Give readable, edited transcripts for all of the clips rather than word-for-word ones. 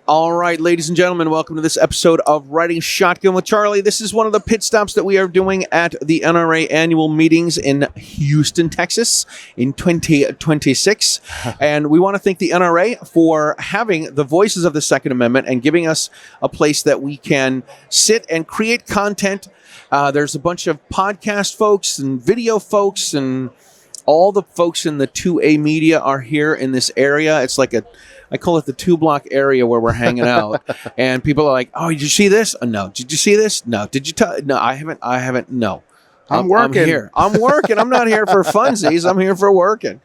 All right, ladies and gentlemen, welcome to this episode of Riding Shotgun with Charlie. This is one of the pit stops that we are doing at the NRA annual meetings in Houston, Texas in 2026. And we want to thank the NRA for having the voices of the Second Amendment and giving us a place that we can sit and create content. There's a bunch of podcast folks and video folks, and all the folks in the 2A media are here in this area. It's like I call it the 2-block area where we're hanging out. And people are like, oh, did you see this? No. Did you see this? No. Did you No, I haven't. No. I'm working. I'm here. I'm working. I'm not here for funsies. I'm here for working.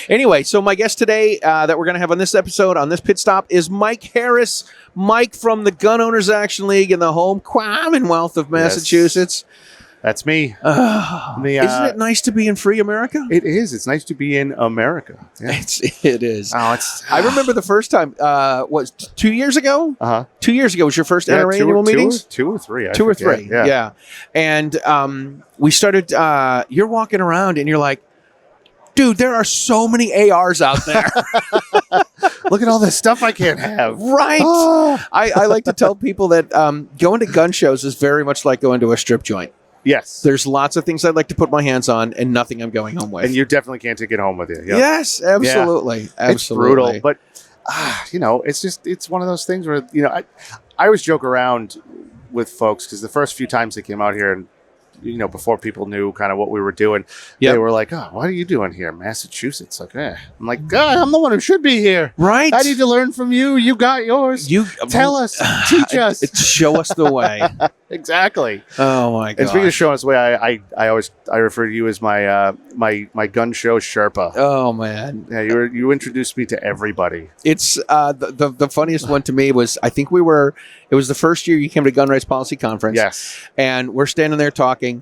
Anyway, so my guest today that we're going to have on this episode, on this pit stop, is Mike Harris. Mike from the Gun Owners Action League in the home Commonwealth of Massachusetts. Yes. That's me. Isn't it nice to be in free America? It is. It's nice to be in America. Yeah. It is. Oh, I remember the first time, 2 years ago? 2 years ago was your first NRA annual meetings? Two or three. Two or three, yeah. And we started, you're walking around and you're like, dude, there are so many ARs out there. Look at all this stuff I can't have. Right. Oh. I like to tell people that going to gun shows is very much like going to a strip joint. Yes. There's lots of things I'd like to put my hands on and nothing I'm going home with. And you definitely can't take it home with you. Yep. Yes, absolutely. Yeah. Absolutely. It's brutal, but, it's one of those things where, I always joke around with folks because the first few times they came out here and, before people knew kind of what we were doing, They were like, oh, what are you doing here? Massachusetts. Like, I'm like, God, I'm the one who should be here. Right. I need to learn from you. You got yours. You tell us, teach us. Show us the way. Exactly. Oh my God. And speaking of showing us the way, I refer to you as my my gun show Sherpa. Oh man. Yeah, you introduced me to everybody. It's the funniest one to me was it was the first year you came to Gun Rights Policy Conference. Yes. And we're standing there talking,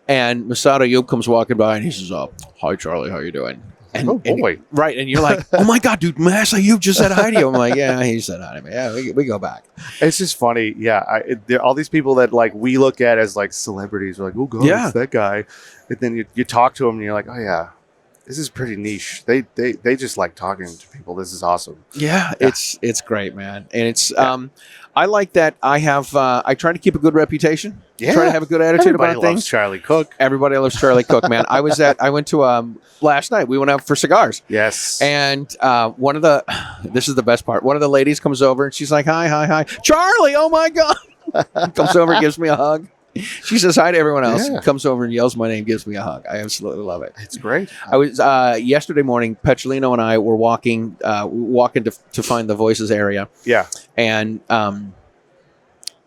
and Masada Ayub comes walking by and he says, "Oh, hi Charlie, how you doing?" And, oh boy. And you're like, oh my God, dude, Mas Ayub just said hi to you. I'm like, yeah, he said hi to me. Yeah, we go back. It's just funny. Yeah. There are all these people that like we look at as like celebrities. We're like, oh God, it's that guy. And then you talk to them and you're like, oh yeah, this is pretty niche. They just like talking to people. This is awesome. Yeah. It's great, man. And it's, I like that I try to keep a good reputation. Yeah. Try to have a good attitude Everybody about loves things. Charlie Cook. Everybody loves Charlie Cook, man. I went to last night. We went out for cigars. Yes. And this is the best part. One of the ladies comes over and she's like, hi, Charlie. Oh my God. Comes over and gives me a hug. She says hi to everyone else. Yeah. Comes over and yells my name, gives me a hug. I absolutely love it. It's great. I was yesterday morning. Petrolino and I were walking to find the Voices area. Yeah. And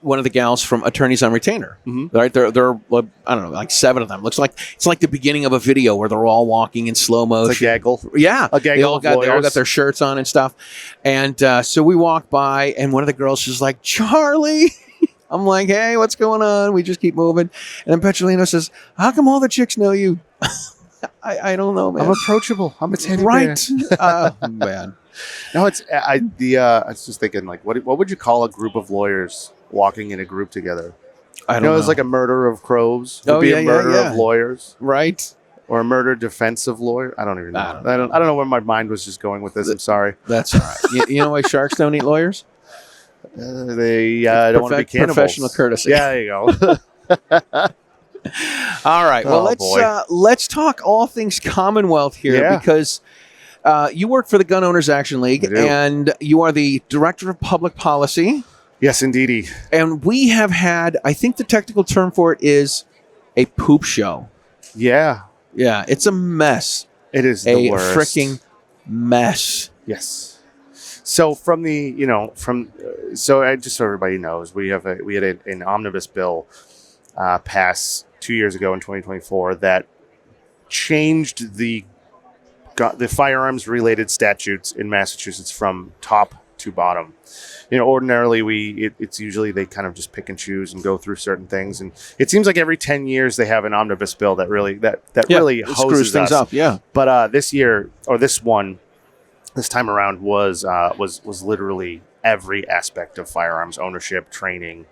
one of the gals from Attorneys on Retainer, right? There are I don't know, like 7 of them. Looks like it's like the beginning of a video where they're all walking in slow motion. It's a gaggle. Yeah, a gaggle. They all got their shirts on and stuff. And so we walk by, and one of the girls, she's like, Charlie. I'm like, hey, what's going on? We just keep moving. And then Petrolino says, how come all the chicks know you? I don't know, man. I'm approachable. I'm a teddy bear. Right. Man. No, I was just thinking, like, what would you call a group of lawyers walking in a group together? I don't know. It's like a murder of crows. Oh, a murder of lawyers. Right. Or a murder defense of lawyer. I don't even know. I don't know where my mind was just going with this. I'm sorry. That's all right. you know why sharks don't eat lawyers? They don't want to be cannibals. Professional courtesy. Yeah, there you go. All right. Well, let's talk all things Commonwealth here because you work for the Gun Owners Action League and you are the Director of Public Policy. Yes, indeedy. And we have had, I think the technical term for it is a poop show. Yeah. Yeah. It's a mess. It is the worst. A freaking mess. Yes. So from so just so everybody knows, we had an omnibus bill pass 2 years ago in 2024 that changed the firearms related statutes in Massachusetts from top to bottom. Ordinarily it's usually they kind of just pick and choose and go through certain things, and it seems like every 10 years they have an omnibus bill that really really hoses screws things up. Yeah. But this year or this time around was literally every aspect of firearms ownership, training,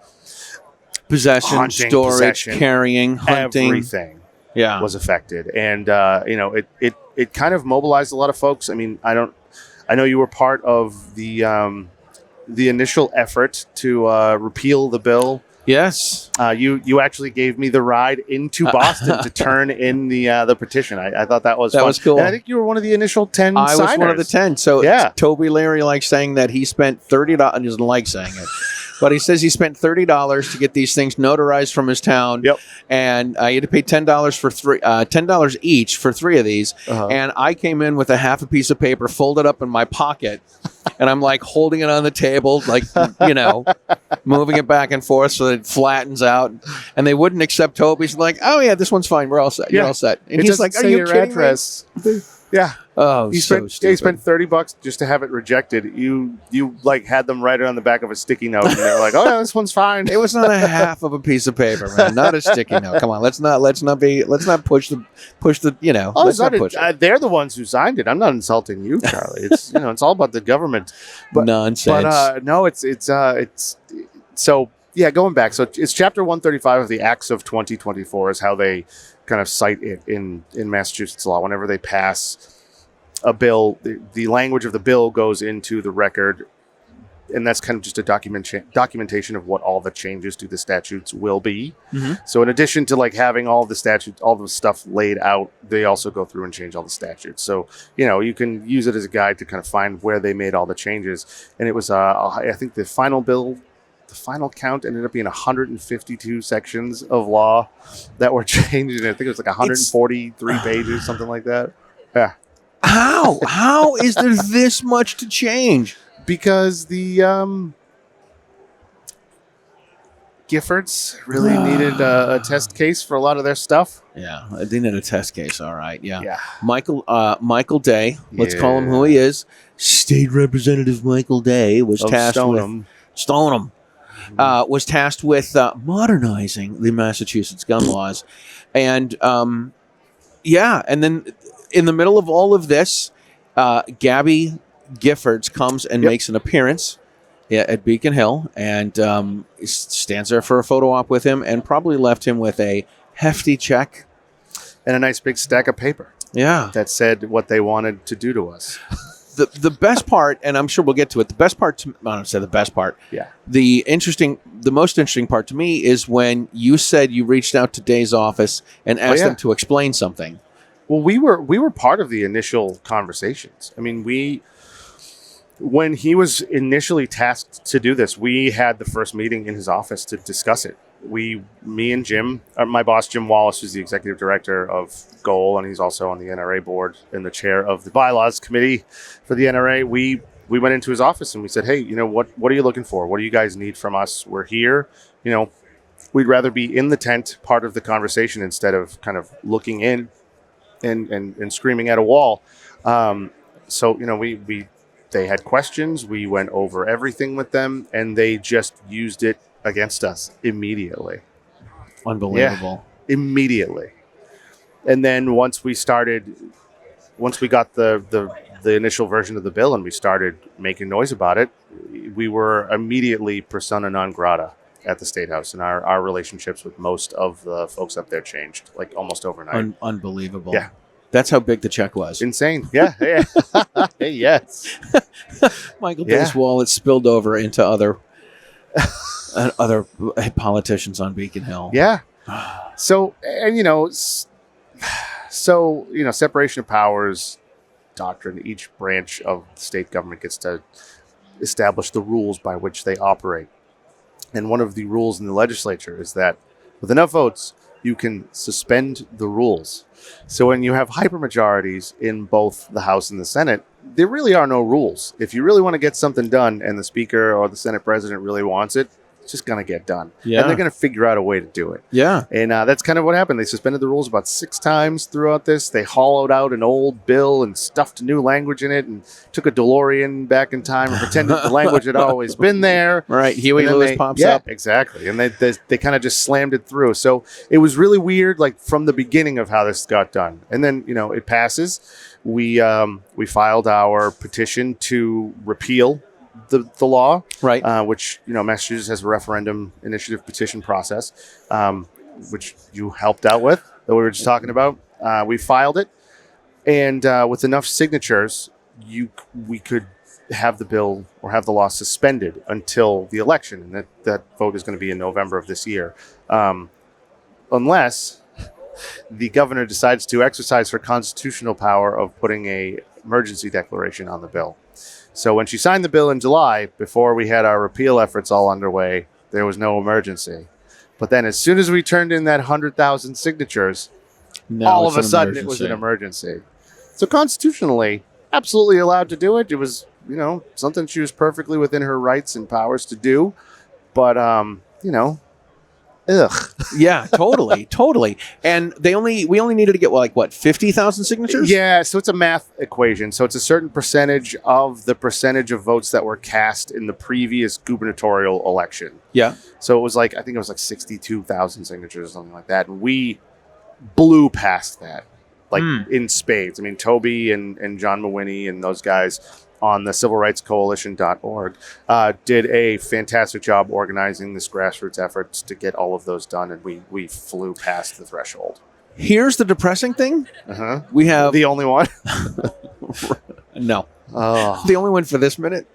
possession, hunting, storage, carrying, hunting, everything. Yeah, was affected, and it kind of mobilized a lot of folks. I mean, I know you were part of the the initial effort to repeal the bill. Yes. You actually gave me the ride into Boston to turn in the petition. I thought that was That fun. was cool. And I think you were one of the initial 10 I signers. was one of the 10. So Yeah. Toby Leary likes saying that he spent $30. And he doesn't like saying it. But he says he spent $30 to get these things notarized from his town. Yep. And he had to pay $10 for $10 each for 3 of these. Uh-huh. And I came in with a half a piece of paper folded up in my pocket. And I'm like holding it on the table, like, moving it back and forth so that it flattens out. And they wouldn't accept Toby's. Like, oh, yeah, this one's fine. We're all set. You're all set. And he's like, are you kidding me? Yeah. Oh, He so spent stupid. $30 just to have it rejected. You like had them write it on the back of a sticky note, and they were like, "Oh, yeah, this one's fine." It was not a half of a piece of paper, man. Not a sticky note. Come on, let's not push the. Oh, Let's not push it. they're the ones who signed it. I'm not insulting you, Charlie. It's it's all about the government. But, Nonsense. But no, it's so yeah. Going back, so it's Chapter 135 of the Acts of 2024 is how they kind of cite it in Massachusetts law. Whenever they pass a bill, the language of the bill goes into the record, and that's kind of just a documentation of what all the changes to the statutes will be. Mm-hmm. So in addition to like having all the statutes, all the stuff laid out, they also go through and change all the statutes. So, you can use it as a guide to kind of find where they made all the changes. And it was, I think the final count ended up being 152 sections of law that were changed. And I think it was like 143 pages, something like that. Yeah. How is there this much to change? Because the Giffords really needed a test case for a lot of their stuff. Yeah, they need a test case. All right, yeah. Yeah. Michael Day. Let's call him who he is. State Representative Michael Day was tasked with Stoneham. Was tasked with modernizing the Massachusetts gun laws, and and then in the middle of all of this, Gabby Giffords comes and makes an appearance at Beacon Hill and stands there for a photo op with him and probably left him with a hefty check. And a nice big stack of paper. Yeah. That said what they wanted to do to us. The best part, and I'm sure we'll get to it, the best part, I don't say the best part. Yeah. The most interesting part to me is when you said you reached out to Day's office and asked them to explain something. Well, we were part of the initial conversations. I mean, when he was initially tasked to do this, we had the first meeting in his office to discuss it. Me and Jim, my boss, Jim Wallace, who's the executive director of GOAL, and he's also on the NRA board and the chair of the bylaws committee for the NRA. We went into his office and we said, hey, what are you looking for? What do you guys need from us? We're here. We'd rather be in the tent, part of the conversation, instead of kind of looking in and screaming at a wall. So they had questions. We went over everything with them, and they just used it against us immediately. Unbelievable. Yeah, immediately. And then once we got the initial version of the bill and we started making noise about it, we were immediately persona non grata at the State House, and our relationships with most of the folks up there changed like almost overnight. Unbelievable. Yeah. That's how big the check was. Insane. Yeah. Yes. Michael Day's wallet spilled over into other politicians on Beacon Hill. Yeah. So, and separation of powers doctrine, each branch of the state government gets to establish the rules by which they operate. And one of the rules in the legislature is that with enough votes, you can suspend the rules. So when you have hypermajorities in both the House and the Senate, there really are no rules. If you really want to get something done and the Speaker or the Senate President really wants it, it's just going to get done. Yeah. And they're going to figure out a way to do it. Yeah. And that's kind of what happened. They suspended the rules about 6 times throughout this. They hollowed out an old bill and stuffed new language in it and took a DeLorean back in time and pretended the language had always been there. Right. Huey Lewis pops up. Yeah, exactly. And they kind of just slammed it through. So it was really weird, like from the beginning of how this got done. And then, it passes. We filed our petition to repeal the law, right? Which Massachusetts has a referendum initiative petition process, which you helped out with, that we were just talking about. We filed it, and with enough signatures, we could have the bill or have the law suspended until the election, and that vote is going to be in November of this year, unless the governor decides to exercise her constitutional power of putting a emergency declaration on the bill. So when she signed the bill in July, before we had our repeal efforts all underway, there was no emergency. But then as soon as we turned in that 100,000 signatures, all of a sudden it was an emergency. So constitutionally, absolutely allowed to do it. It was, something she was perfectly within her rights and powers to do. But, ugh. Yeah, totally. And we only needed to get 50,000 signatures? Yeah, so it's a math equation. So it's a certain percentage of the percentage of votes that were cast in the previous gubernatorial election. Yeah. So it was I think it was 62,000 signatures or something like that. And we blew past that, in spades. I mean, Toby and John Mawhinney and those guys on the civilrightscoalition.org did a fantastic job organizing this grassroots efforts to get all of those done, and we flew past the threshold. Here's the depressing thing. Uh-huh. We have the only one. No. Oh. The only one for this minute.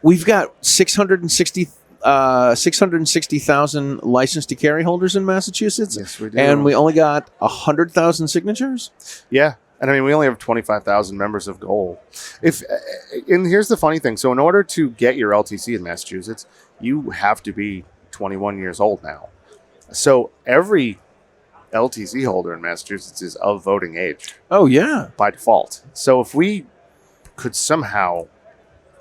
We've got 660,000 licensed to carry holders in Massachusetts. Yes, we do. And we only got 100,000 signatures. Yeah. And I mean, we only have 25,000 members of Goal. And here's the funny thing. So in order to get your LTC in Massachusetts, you have to be 21 years old now. So every LTC holder in Massachusetts is of voting age. Oh, yeah. By default. So if we could somehow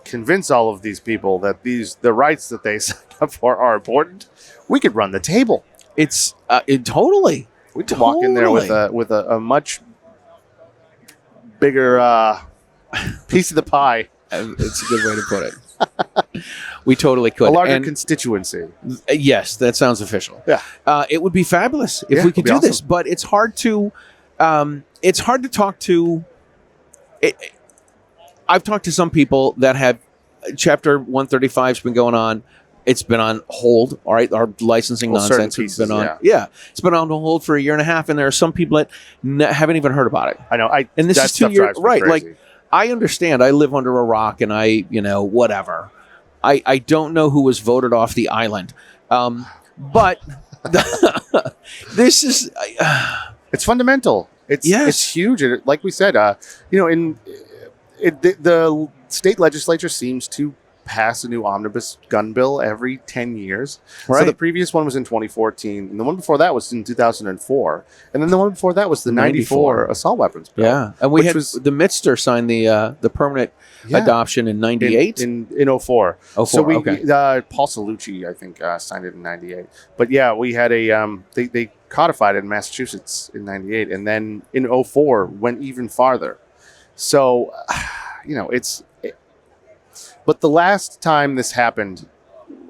convince all of these people that the rights that they signed up for are important, we could run the table. It's totally. We could walk in there with a much bigger piece of the pie. It's a good way to put it. We totally could. A larger constituency. Yes, that sounds official. Yeah. It would be fabulous if we could do this, but it's hard to talk to. I've talked to some people that have Chapter 135 has been going on. It's been on hold. All right, our licensing nonsense has been on. Yeah, it's been on hold for a year and a half, and there are some people that haven't even heard about it. I know. And this is 2 years, right? Like, I understand. I live under a rock, and whatever. I don't know who was voted off the island, but this is. It's fundamental. It's huge, and like we said, the state legislature seems to pass a new omnibus gun bill every 10 years. Right. So the previous one was in 2014, and the one before that was in 2004, and then the one before that was the 94 assault weapons bill. Yeah, and the Midster signed the permanent adoption in 98? In 04. 04, so okay. Paul Salucci, I think, signed it in 98. But yeah, we had they codified it in Massachusetts in 98, and then in 04 went even farther. So, but the last time this happened,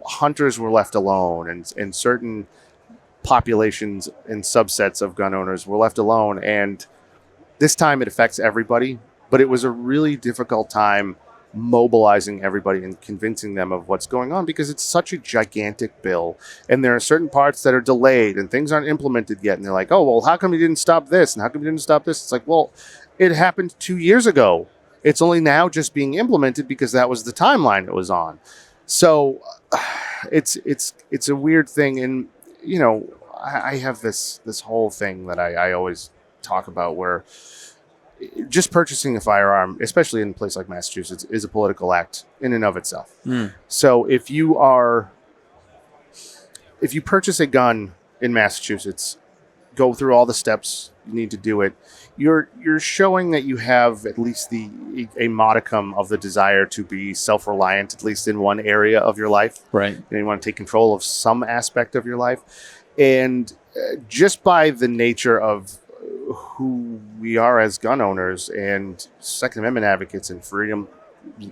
hunters were left alone, and certain populations and subsets of gun owners were left alone. And this time it affects everybody, but it was a really difficult time mobilizing everybody and convincing them of what's going on, because it's such a gigantic bill, and there are certain parts that are delayed and things aren't implemented yet. And they're like, oh, well, how come you didn't stop this? And how come you didn't stop this? It's like, well, it happened 2 years ago. It's only now just being implemented because that was the timeline it was on. So it's a weird thing. And, I have this whole thing that I always talk about, where just purchasing a firearm, especially in a place like Massachusetts, is a political act in and of itself. So if you purchase a gun in Massachusetts, go through all the steps you need to do it, you're showing that you have at least a modicum of the desire to be self-reliant, at least in one area of your life. Right. And you want to take control of some aspect of your life. And just by the nature of who we are as gun owners and Second Amendment advocates and freedom,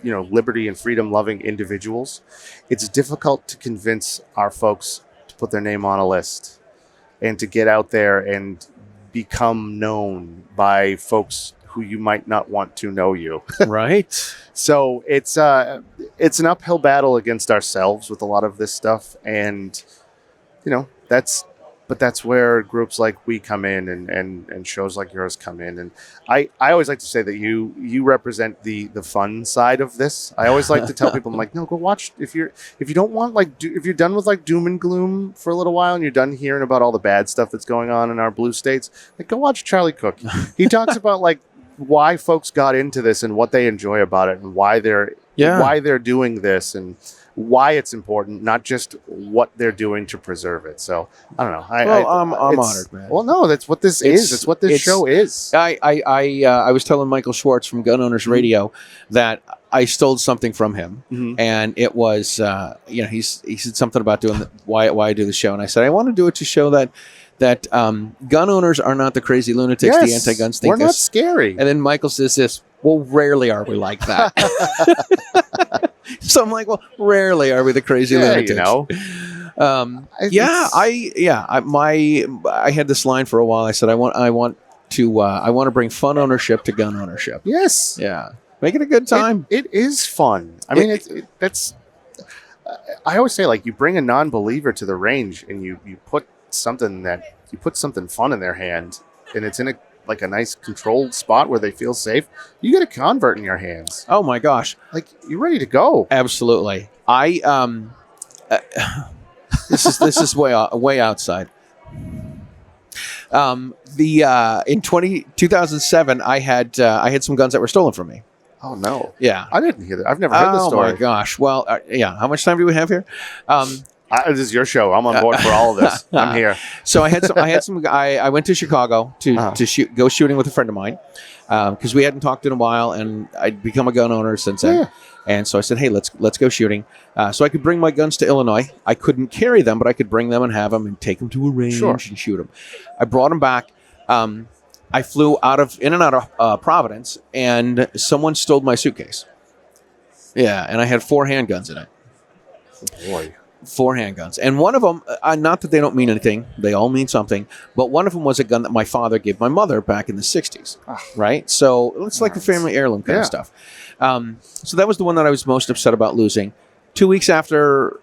liberty and freedom loving individuals, it's difficult to convince our folks to put their name on a list and to get out there and become known by folks who you might not want to know you. Right. So it's an uphill battle against ourselves with a lot of this stuff. And, that's but that's where groups like we come in and shows like yours come in. And I always like to say that you represent the fun side of this. I always like to tell people, I'm like, no, go watch if you don't want if you're done with like doom and gloom for a little while and you're done hearing about all the bad stuff that's going on in our blue states, like go watch Charlie Cook. He talks about like why folks got into this and what they enjoy about it and why they're doing this and why it's important, not just what they're doing to preserve it. So I don't know. I'm honored, man. Well, no, that's what this is. It's what this show is. I was telling Michael Schwartz from Gun Owners Radio that I stole something from him, and it was he said something about doing why I do the show, and I said I want to do it to show that gun owners are not the crazy lunatics, the anti-gun stinkers. We're not scary. And then Michael says this, well, rarely are we like that. So I'm like, well, rarely are we the crazy lunatics. You know. I had this line for a while. I said, I want to bring fun ownership to gun ownership. Yes. Yeah. Make it a good time. It is fun. I mean, that's. I always say, like, you bring a non-believer to the range, and you put something fun in their hand, and it's in a nice controlled spot where they feel safe. You get a convert in your hands. Oh my gosh! Like you're ready to go. Absolutely. This is way outside. In 2007, I had some guns that were stolen from me. Oh no! Yeah, I didn't hear that. I've never heard the story. Oh my gosh! Well, yeah. How much time do we have here? This is your show. I'm on board for all of this. I'm here. So I went to Chicago to go shooting with a friend of mine because we hadn't talked in a while, and I'd become a gun owner since then. Yeah. And so I said, hey, let's go shooting. So I could bring my guns to Illinois. I couldn't carry them, but I could bring them and have them and take them to a range and shoot them. I brought them back. I flew in and out of Providence, and someone stole my suitcase. Yeah, and I had 4 handguns in it. Oh boy. 4 handguns. And one of them, not that they don't mean anything, they all mean something, but one of them was a gun that my father gave my mother back in the 60s, right? So it's like a family heirloom kind of stuff. So that was the one that I was most upset about losing. 2 weeks after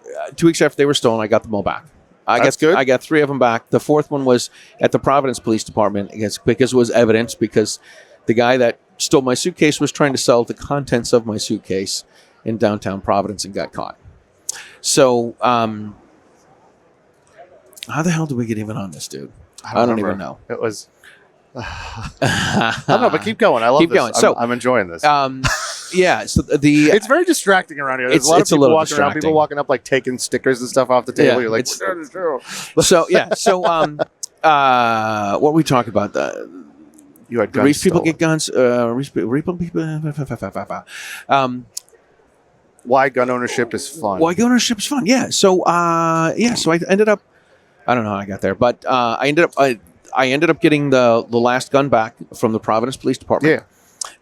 they were stolen, I got them all back. That's good. I got 3 of them back. The 4th one was at the Providence Police Department because it was evidence, because the guy that stole my suitcase was trying to sell the contents of my suitcase in downtown Providence and got caught. So, how the hell did we get even on this, dude? I don't even know. It was. I don't know, but keep going. I love this. Going. So, I'm enjoying this. Yeah. So it's very distracting around here. There's a lot of people walking around. People walking up, like taking stickers and stuff off the table. You're like, so yeah. So, what were we talking about? You had guns. People get guns. Why gun ownership is fun. Why gun ownership is fun. Yeah. So, So I ended up. I don't know how I got there, but I ended up getting the last gun back from the Providence Police Department. Yeah.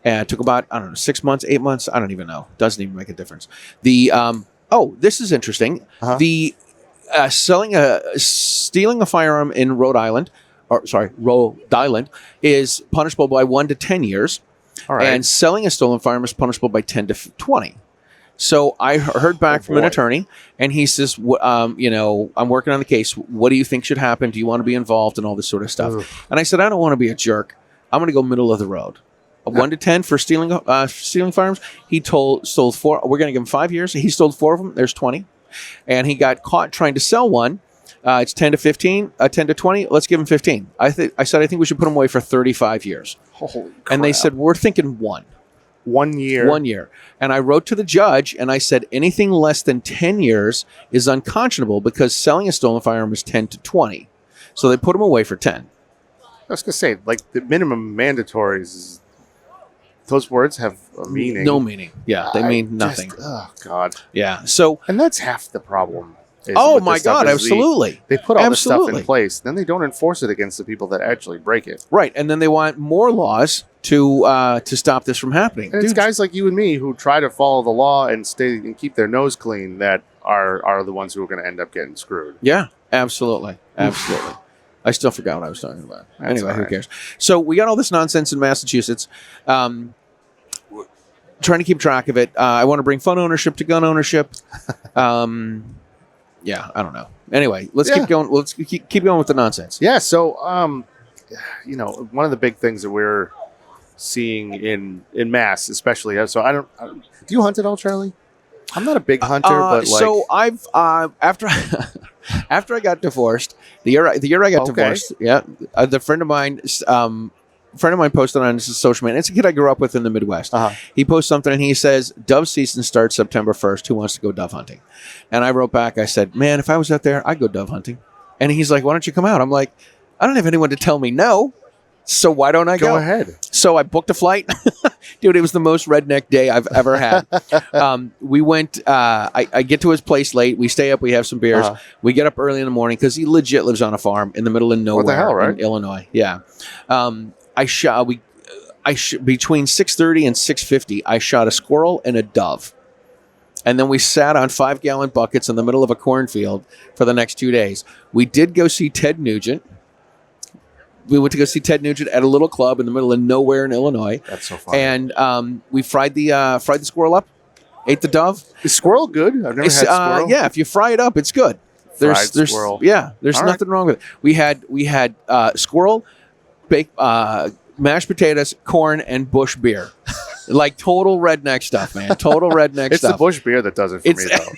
And it took about 6 months, 8 months. I don't even know. Doesn't even make a difference. This is interesting. The stealing a firearm in Rhode Island is punishable by 1 to 10 years. All right. And selling a stolen firearm is punishable by 10 to 20. So I heard back from an attorney, and he says, I'm working on the case. What do you think should happen? Do you want to be involved and all this sort of stuff? Ugh. And I said, I don't want to be a jerk. I'm going to go middle of the road. 1 to 10 for stealing firearms. He stole 4. We're going to give him 5 years. He stole 4 of them. There's 20. And he got caught trying to sell one. It's 10 to 15, 10 to 20. Let's give him 15. I said, I think we should put him away for 35 years. Holy crap. And they said, we're thinking 1. 1 year. 1 year. And I wrote to the judge and I said anything less than 10 years is unconscionable because selling a stolen firearm is 10 to 20. So they put him away for 10. I was going to say, like, the minimum mandatories, those words have a meaning. No meaning. Yeah, they mean nothing. Oh, God. Yeah. So, and that's half the problem. Oh, my God, absolutely. They put all this stuff in place, then they don't enforce it against the people that actually break it. Right, and then they want more laws to stop this from happening. And it's guys like you and me who try to follow the law and stay and keep their nose clean that are the ones who are going to end up getting screwed. Yeah, absolutely. Absolutely. I still forgot what I was talking about. Anyway, who cares? So we got all this nonsense in Massachusetts. Trying to keep track of it. I want to bring fun ownership to gun ownership. Yeah, I don't know. Anyway, let's Yeah. keep going. Let's keep going with the nonsense. Yeah. So, one of the big things that we're seeing in mass, especially. So do you hunt at all, Charlie? I'm not a big hunter, but like. So I've after after I got divorced, the year I got Okay. divorced, yeah, the friend of mine posted on his social media. It's a kid I grew up with in the Midwest. Uh-huh. He posts something and he says, "Dove season starts September 1st. Who wants to go dove hunting?" And I wrote back, I said, "Man, if I was out there, I'd go dove hunting." And he's like, "Why don't you come out?" I'm like, "I don't have anyone to tell me no, so why don't I go?" Go ahead. So I booked a flight. Dude, it was the most redneck day I've ever had. We went, I get to his place late. We stay up. We have some beers. Uh-huh. We get up early in the morning because he legit lives on a farm in the middle of nowhere. What the hell, right? In Illinois. Yeah. Between 6:30 and 6:50, I shot a squirrel and a dove. And then we sat on 5-gallon buckets in the middle of a cornfield for the next 2 days. We did go see Ted Nugent. We went to go see Ted Nugent at a little club in the middle of nowhere in Illinois. That's so funny. And we fried the squirrel up, ate the dove. Is squirrel good? I've never had squirrel. Yeah, if you fry it up, it's good. There's squirrel. Yeah, there's All nothing wrong with it. We had squirrel, baked mashed potatoes, corn, and bush beer. Like total redneck stuff, man. Total redneck It's stuff. the bush beer that does it for me, though.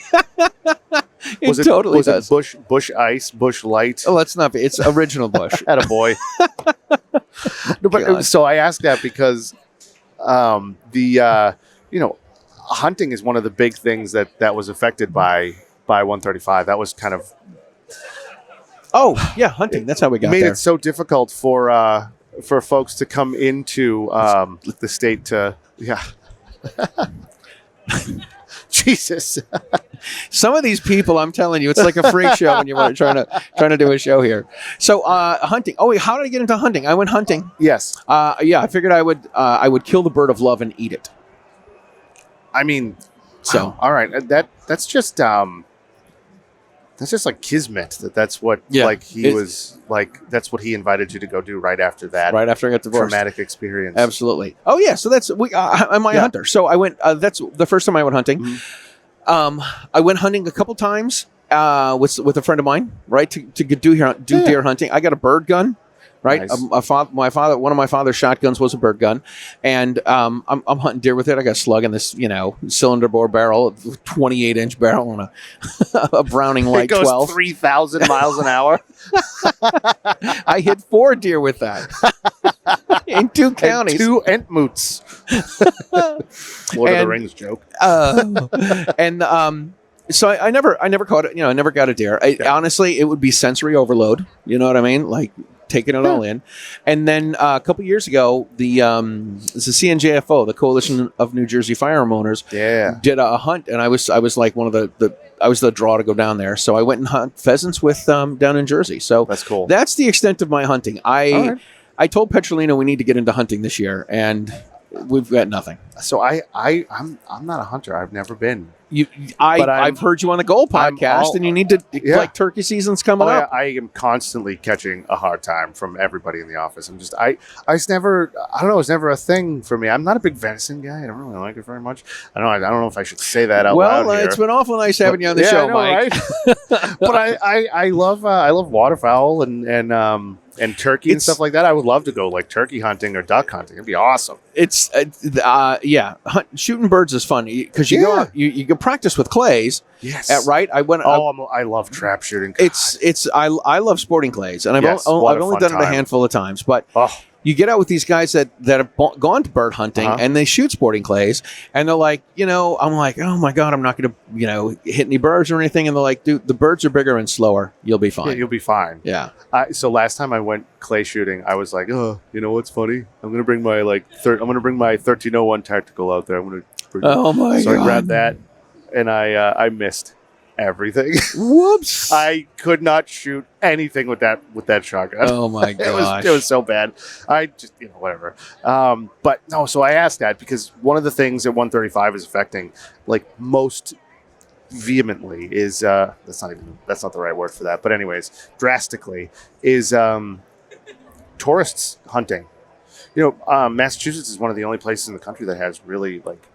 It totally was does. it Bush Ice, Bush Light? Oh, let's not be. It's original Bush. Attaboy. No, but God. so I asked that because hunting is one of the big things that was affected by 135. That was kind of Oh, yeah, hunting. That's how we got made there. it so difficult for folks to come into the state to Jesus. Some of these people, I'm telling you, it's like a freak show when you're trying to do a show here. So hunting. Oh wait, how did I get into hunting? I went hunting. Yes. Yeah, I figured I would kill the bird of love and eat it. I mean, So wow, all right, that's just like kismet. That's what that's what he invited you to go do right after that. right after I got divorced. Traumatic experience. Absolutely. Oh yeah, so that's I'm a hunter. So I went. That's the first time I went hunting. Mm-hmm. I went hunting a couple times with a friend of mine, right, to do deer hunting. I got a bird gun, right? Nice. One of my father's shotguns was a bird gun, and I'm hunting deer with it. I got a slug in this cylinder bore barrel, 28-inch barrel on a Browning Light It goes 12. 3,000 miles an hour. I hit 4 deer with that in 2 counties. And 2 Entmoots. Lord of the Rings joke. So I never caught it. I never got a deer. Honestly, it would be sensory overload. You know what I mean? Like taking it all in. And then a couple years ago, the CNJFO, the Coalition of New Jersey Firearm Owners, did a hunt, and I was like one of I was the draw to go down there. So I went and hunt pheasants with down in Jersey. So that's cool. That's the extent of my hunting. I told Petrolino we need to get into hunting this year, and we've got nothing. So I'm not a hunter. I've never been. I've heard you on the Goal podcast, and you need to like turkey season's coming up. I am constantly catching a hard time from everybody in the office. I don't know. It's never a thing for me. I'm not a big venison guy. I don't really like it very much. I don't know if I should say that out loud here. It's been awful nice having you on the show, I know, Mike. Right? But I love waterfowl and turkey and stuff like that. I would love to go like turkey hunting or duck hunting. It'd be awesome. It's shooting birds is fun because you go out, you can practice with clays. Yes. Right. I love trap shooting. God. I love sporting clays, and I've only done it a handful of times, but. You get out with these guys that have gone to bird hunting and they shoot sporting clays, and they're like, I'm like, oh my God, I'm not going to, hit any birds or anything. And they're like, dude, the birds are bigger and slower. You'll be fine. Yeah, you'll be fine. Yeah. So last time I went clay shooting, I was like, oh, you know what's funny? I'm going to bring my 1301 tactical out there. Oh my God. So I grabbed that, and I missed everything. Whoops. I could not shoot anything with that shotgun. Oh my gosh. It was so bad. I just whatever. But no, so I asked that because one of the things that 135 is affecting like most vehemently is that's not the right word for that, but anyways, drastically is tourists hunting. Massachusetts is one of the only places in the country that has really like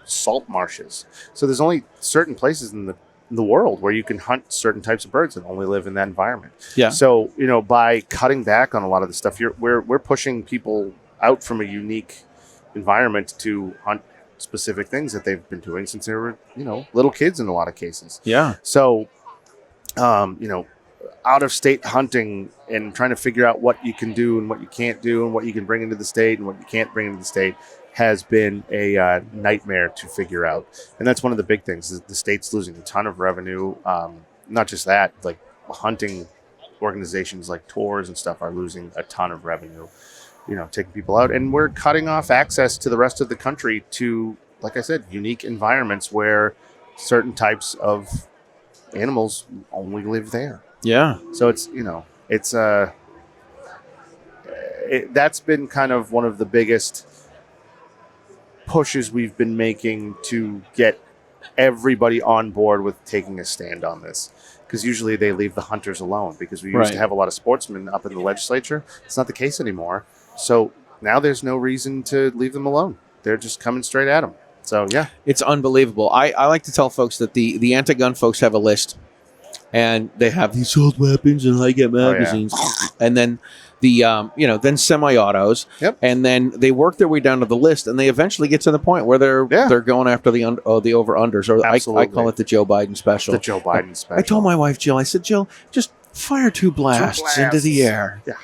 salt marshes. So there's only certain places in the the world where you can hunt certain types of birds and only live in that environment. Yeah. So, by cutting back on a lot of the stuff, we're pushing people out from a unique environment to hunt specific things that they've been doing since they were, little kids in a lot of cases. Yeah. So, out of state hunting and trying to figure out what you can do and what you can't do and what you can bring into the state and what you can't bring into the state has been a nightmare to figure out. And that's one of the big things is the state's losing a ton of revenue. Not just that, like hunting organizations like tours and stuff are losing a ton of revenue, taking people out. And we're cutting off access to the rest of the country to, like I said, unique environments where certain types of animals only live there. Yeah. So that's been kind of one of the biggest pushes we've been making to get everybody on board with taking a stand on this. Because usually they leave the hunters alone because we used to have a lot of sportsmen up in the legislature. It's not the case anymore. So now there's no reason to leave them alone. They're just coming straight at them. So, yeah. It's unbelievable. I like to tell folks that the anti-gun folks have a list. And they have these old weapons and high-get magazines. And then then semi-autos. Yep. And then they work their way down to the list, and they eventually get to the point where they're going after the over-unders. Or I call it the Joe Biden special. The Joe Biden special. I told my wife, Jill, I said, Jill, just fire two blasts into the air. Yeah.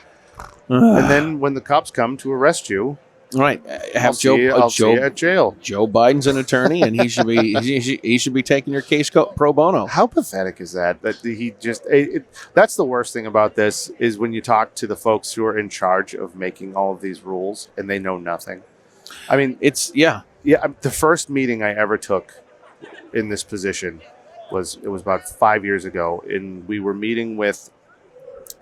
And then when the cops come to arrest you, right, I'll see you at jail. Joe Biden's an attorney, and he should be he should be taking your case pro bono. How pathetic is that? That he just that's the worst thing about this is when you talk to the folks who are in charge of making all of these rules and they know nothing. I mean, it's the first meeting I ever took in this position was about 5 years ago, and we were meeting with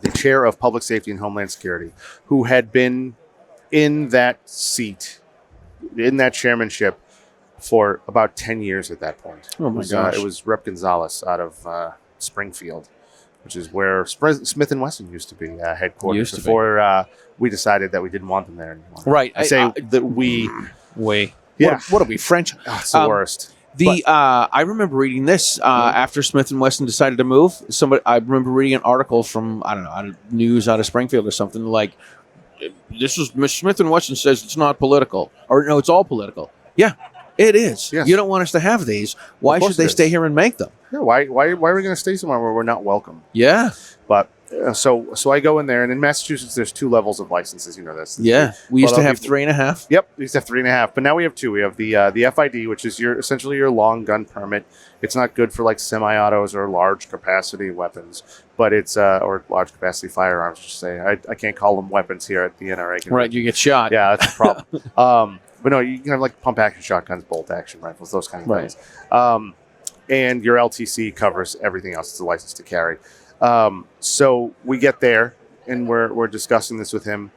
the chair of Public Safety and Homeland Security, who had been in that seat, in that chairmanship, for about 10 years at that point. Oh my gosh. It was Rep. Gonzalez out of Springfield, which is where Smith & Wesson used to be headquarters before we decided that we didn't want them there anymore. Right. That we... Yeah. What are we, French? Oh, it's the worst. I remember reading this after Smith & Wesson decided to move. I remember reading an article from, I don't know, news out of Springfield or something like, this is Smith & Wesson says it's not political. Or no, it's all political. Yeah, it is. Yes. You don't want us to have these. Why should they stay here and make them? Yeah, why are we going to stay somewhere where we're not welcome? Yeah. But so I go in there, and in Massachusetts, there's 2 levels of licenses. You know this. Yeah. We used to have 3.5. Yep. We used to have 3.5. But now we have 2. We have the FID, which is essentially your long gun permit. It's not good for like semi-autos or large capacity weapons, but it's or large capacity firearms, I should say. I can't call them weapons here at the NRA. Right. You get shot. Yeah, that's the problem. But no, you can have like pump action shotguns, bolt action rifles, those kind of things. And your LTC covers everything else. It's a license to carry. So we get there and we're discussing this with him.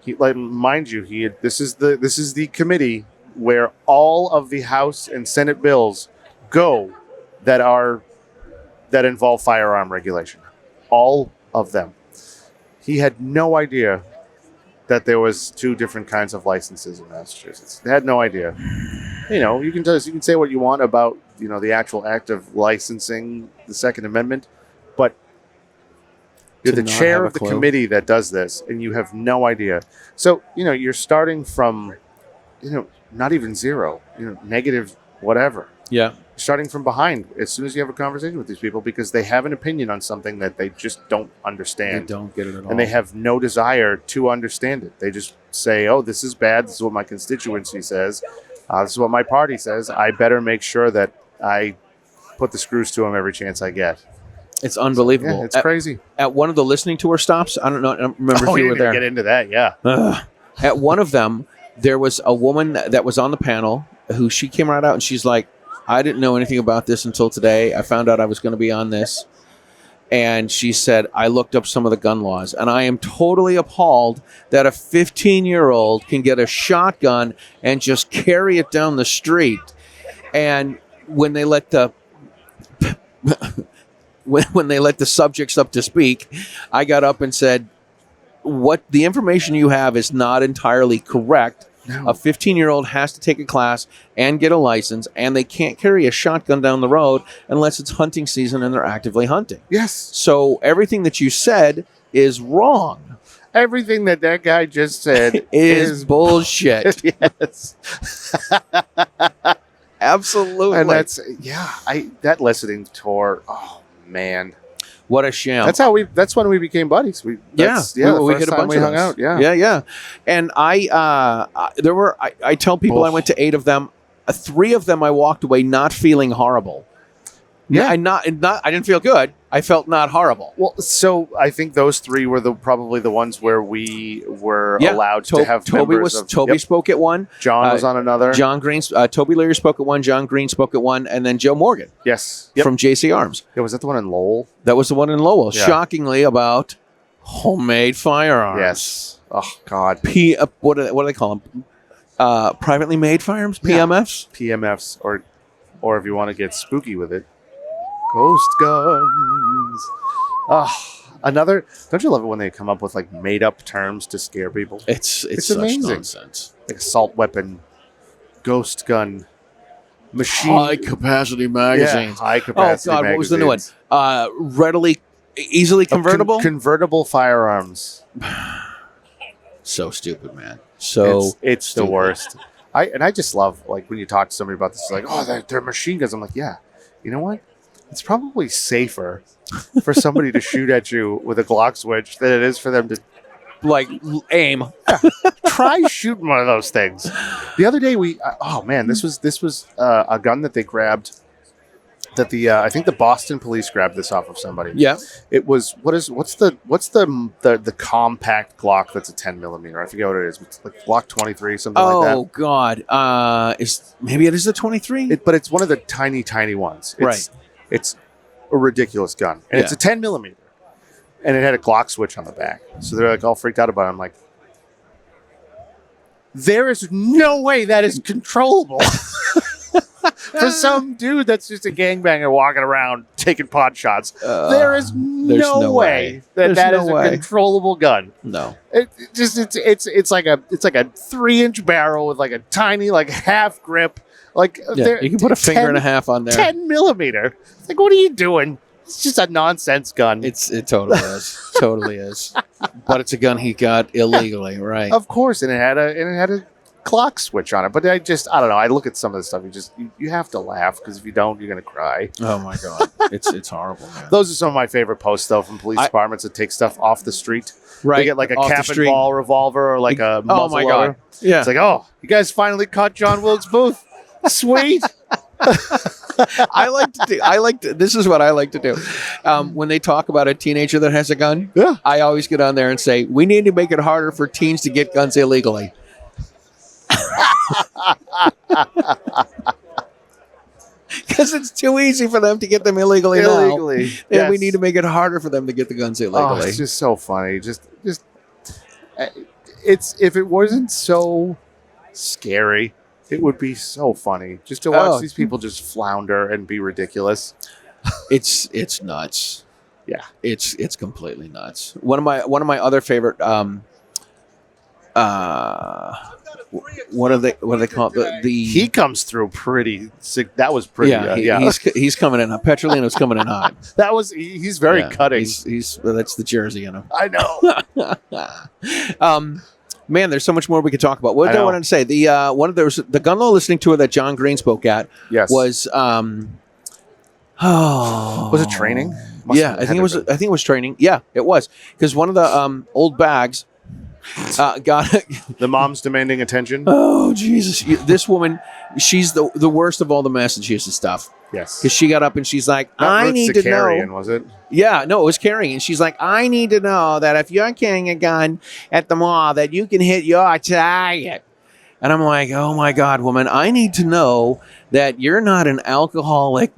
Mind you, this is the committee where all of the House and Senate bills go that involve firearm regulation. All of them. He had no idea that there was 2 different kinds of licenses in Massachusetts. They had no idea. You can say what you want about the actual act of licensing the Second Amendment, but you're the chair of the committee that does this, and you have no idea. So you're starting from not even zero, negative whatever. Yeah. Starting from behind as soon as you have a conversation with these people because they have an opinion on something that they just don't understand. They don't get it at all. And they have no desire to understand it. They just say, oh, this is bad. This is what my constituency says. This is what my party says. I better make sure that I put the screws to them every chance I get. It's unbelievable. Yeah, it's crazy. At one of the listening tour stops, I don't remember if you were there. Get into that, yeah. At one of them, there was a woman that was on the panel who she came right out and she's like, I didn't know anything about this until today. I found out I was going to be on this. And she said, I looked up some of the gun laws, and I am totally appalled that a 15-year-old can get a shotgun and just carry it down the street. And when they let the when they let the subjects up to speak, I got up and said, what the information you have is not entirely correct. No. A 15-year-old has to take a class and get a license, and they can't carry a shotgun down the road unless it's hunting season and they're actively hunting. Yes. So everything that you said is wrong. Everything that guy just said is bullshit. Yes. Absolutely. And that listening tour, oh man. What a sham. That's when we became buddies. We we hit a bunch of hung us. out. Yeah. And I tell people I went to 8 of them. 3 of them I walked away not feeling horrible. Yeah. I didn't feel good. I felt not horrible. Well, so I think those 3 were probably the ones where we were allowed to have Toby spoke at one. John was on another. John Green, Toby Leary spoke at one. John Green spoke at one, and then Joe Morgan. Yes. From JC Arms. Yeah, was that the one in Lowell? That was the one in Lowell. Yeah. Shockingly about homemade firearms. Yes. Oh God. What do they call them? Privately made firearms. PMFs. PMFs, or if you want to get spooky with it, ghost guns. Another. Don't you love it when they come up with like made up terms to scare people? It's such amazing. Nonsense. Like assault weapon, ghost gun, machine, High capacity magazines. Yeah, high capacity. Oh God, magazines. what was the new one? Easily convertible. Convertible firearms. So stupid, man. So it's the worst. I just love like when you talk to somebody about this, like, oh, they're machine guns. I'm like, yeah. You know what? It's probably safer for somebody to shoot at you with a Glock switch than it is for them to aim. Try shooting one of those things. The other day this was a gun that they grabbed. That I think the Boston police grabbed this off of somebody. Yeah. It was what's the compact Glock that's a 10 millimeter? I forget what it is. It's like Glock 23, something like that. Oh God. Maybe it is the 23? But it's one of the tiny ones. It's a ridiculous gun. And it's a 10 millimeter. And it had a Glock switch on the back. So they're like all freaked out about it. I'm like, there is no way that is controllable. For some dude that's just a gangbanger walking around taking pot shots, there is no way that is a controllable gun. No, it's like a 3-inch barrel with like a tiny like half grip. Like you can put a finger and a half on there. 10 millimeter. Like, what are you doing? It's just a nonsense gun. It totally is. Totally is. But it's a gun he got illegally, right? Of course, and it had a clock switch on it. But I don't know. I look at some of the stuff. You have to laugh because if you don't, you're gonna cry. Oh my God, it's horrible, man. Those are some of my favorite posts though from police departments that take stuff off the street. Right, they get like a cap and ball revolver or like a muzzle. Oh my God, yeah. It's like, oh, you guys finally caught John Wilkes Booth. Sweet. This is what I like to do. When they talk about a teenager that has a gun, I always get on there and say, we need to make it harder for teens to get guns illegally. Because it's too easy for them to get them illegally now. And we need to make it harder for them to get the guns illegally. Oh, it's just so funny. Just if it wasn't so scary, it would be so funny just to watch these people just flounder and be ridiculous. It's nuts. Yeah, it's completely nuts. One of my other favorite what do they call it? He comes through pretty sick. That was pretty. He's coming in. Petrolino's coming in hot. He's very cutting. That's the Jersey in him. I know. Man, there's so much more we could talk about. What did I want to say? The gun law listening tour that John Green spoke at was was it training? I think it was training. Yeah, it was because one of the old bags got the mom's demanding attention. Oh Jesus! This woman, she's the worst of all the Massachusetts stuff. Yes, because she got up and she's like, I need to know. Was it? Yeah, no, it was carrying. And she's like, I need to know that if you're carrying a gun at the mall, that you can hit your target. And I'm like, oh my God, woman, I need to know that you're not an alcoholic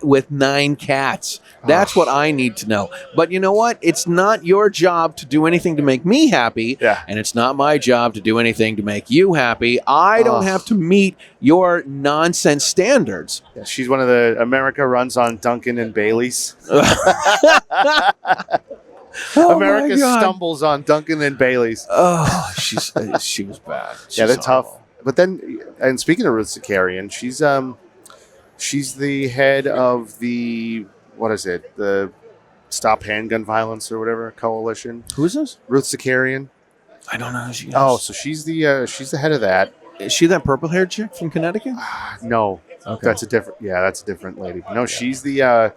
with 9 cats. That's what I need to know. But you know what? It's not your job to do anything to make me happy. Yeah. And it's not my job to do anything to make you happy. I don't have to meet your nonsense standards. Yeah, she's one of the America runs on Duncan and Bailey's. Oh America my God. stumbles on Duncan and Bailey's. Oh, she was bad. Yeah, they're She's tough. horrible. But then, and speaking of Ruth Zakarian, she's the head of the, what is it, the Stop Handgun Violence or whatever coalition. Who is this? Ruth Zakarian. I don't know who she is. Oh, so she's the head of that. Is she that purple-haired chick from Connecticut? No, Okay. that's a different lady. No, she's the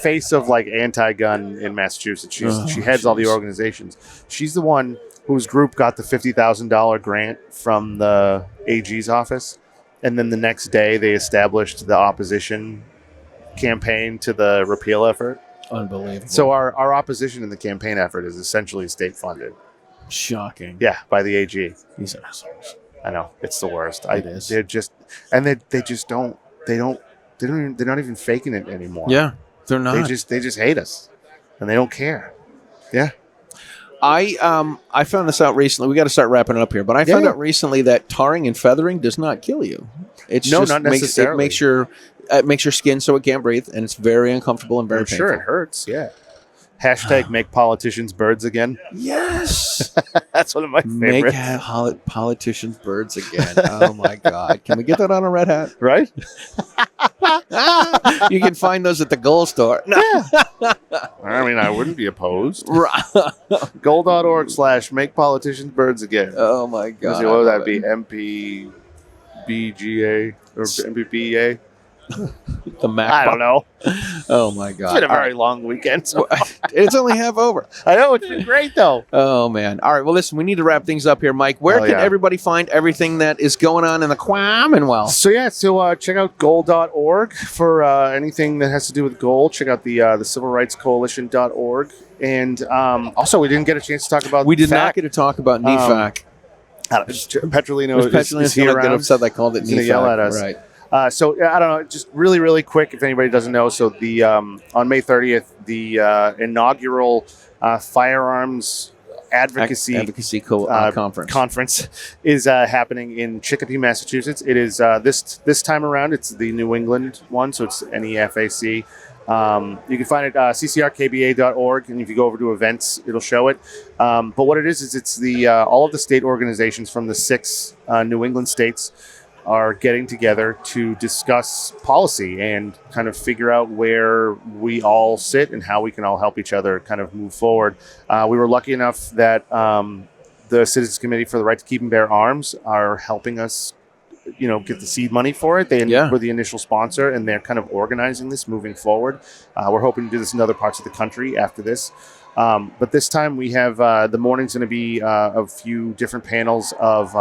face of like anti-gun in Massachusetts. She heads all the organizations. She's the one whose group got the $50,000 grant from the AG's office, and then the next day they established the opposition campaign to the repeal effort. Unbelievable. So our opposition in the campaign effort is essentially state funded. Shocking. Yeah, by the AG. These assholes. I know, it's the worst. It is. They're just, and they're not even faking it anymore. Yeah, they're not. They just hate us, and they don't care. Yeah. I found this out recently. We got to start wrapping it up here, but I found out recently that tarring and feathering does not kill you. It's No, just not makes, necessarily. it makes your skin so it can't breathe, and it's very uncomfortable and very I'm painful. sure it hurts. Yeah. Hashtag make politicians birds again. Yes. That's one of my Make favorites. politicians birds again. Oh my God! Can we get that on a red hat? Right? You can find those at the Gold store. No. I mean, I wouldn't be opposed. Goal.org/make politicians birds again. Oh my Let's God! see, what would that be? MPBGA or MPBA? The Mac. I don't know. Oh my It's God! been a All very long weekend. So. right. It's only half over. I know, it's been great though. Oh man! All right. Well, listen. We need to wrap things up here, Mike. Where Oh, can yeah. everybody find everything that is going on in the Commonwealth? So check out goal.org for anything that has to do with goal. Check out the civilrightscoalition.org. And also, we didn't get a chance to talk about We did not FAC. get to talk about NEFAC. Petrolino Petrolina's is here going to get around. upset. I called it He's gonna NEFAC. yell at us. Right. So I don't know, just really, really quick, if anybody doesn't know. So the on May 30th, the inaugural firearms advocacy conference is happening in Chicopee, Massachusetts. It is this time around. It's the New England one, so it's NEFAC. You can find it ccrkba.org, and if you go over to events, it'll show it. But what it is it's the all of the state organizations from the 6 New England states are getting together to discuss policy and kind of figure out where we all sit and how we can all help each other kind of move forward. We were lucky enough that the Citizens Committee for the Right to Keep and Bear Arms are helping us, get the seed money for it. They were the initial sponsor, and they're kind of organizing this moving forward. We're hoping to do this in other parts of the country after this. But this time we have the morning's going to be a few different panels of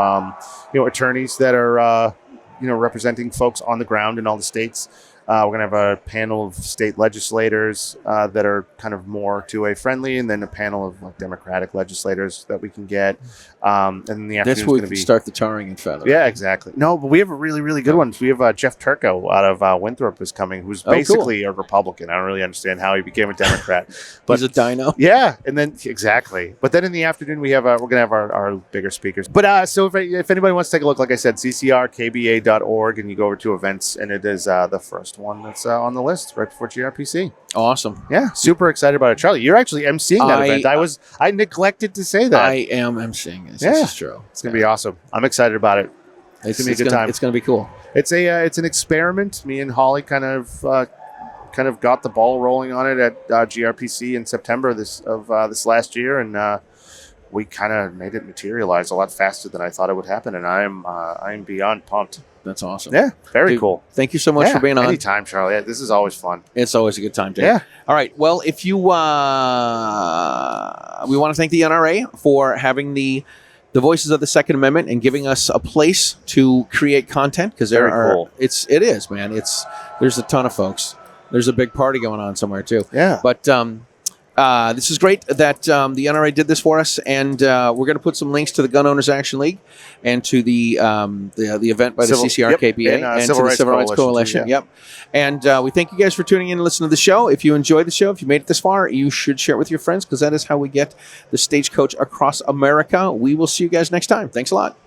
attorneys that are representing folks on the ground in all the states. We're going to have a panel of state legislators that are kind of more 2A friendly, and then a panel of Democratic legislators that we can get. And then the afternoon's That's where we going to can be start the tarring and feathering. Yeah, exactly. No, but we have a really, really good one. We have Jeff Turco out of Winthrop is coming, who's basically a Republican. I don't really understand how he became a Democrat. But he's a dino. Yeah, and then exactly. But then in the afternoon we're gonna have our bigger speakers. But so if anybody wants to take a look, like I said, ccrkba.org, and you go over to events, and it is the first one that's on the list right before GRPC. Awesome. Yeah, super excited about it. Charlie, you're actually emceeing that event. I neglected to say that. I am emceeing it. This is true. It's going to be awesome. I'm excited about it. It's going to be a good time. It's going to be cool. It's an experiment. Me and Holly kind of got the ball rolling on it at GRPC in September this last year, and we kind of made it materialize a lot faster than I thought it would happen, and I'm beyond pumped. That's awesome. Yeah, very cool. Thank you so much for being on. Anytime, Charlie. This is always fun. It's always a good time, Jay. Yeah. All right. Well, if you we want to thank the NRA for having the voices of the Second Amendment and giving us a place to create content, because it is, man. There's a ton of folks. There's a big party going on somewhere too. Yeah. But this is great that the NRA did this for us, and we're going to put some links to the Gun Owners Action League and to the event by the CCRKBA and to the Civil Rights Coalition. Yep. And we thank you guys for tuning in and listening to the show. If you enjoyed the show, if you made it this far, you should share it with your friends, because that is how we get the stagecoach across America. We will see you guys next time. Thanks a lot.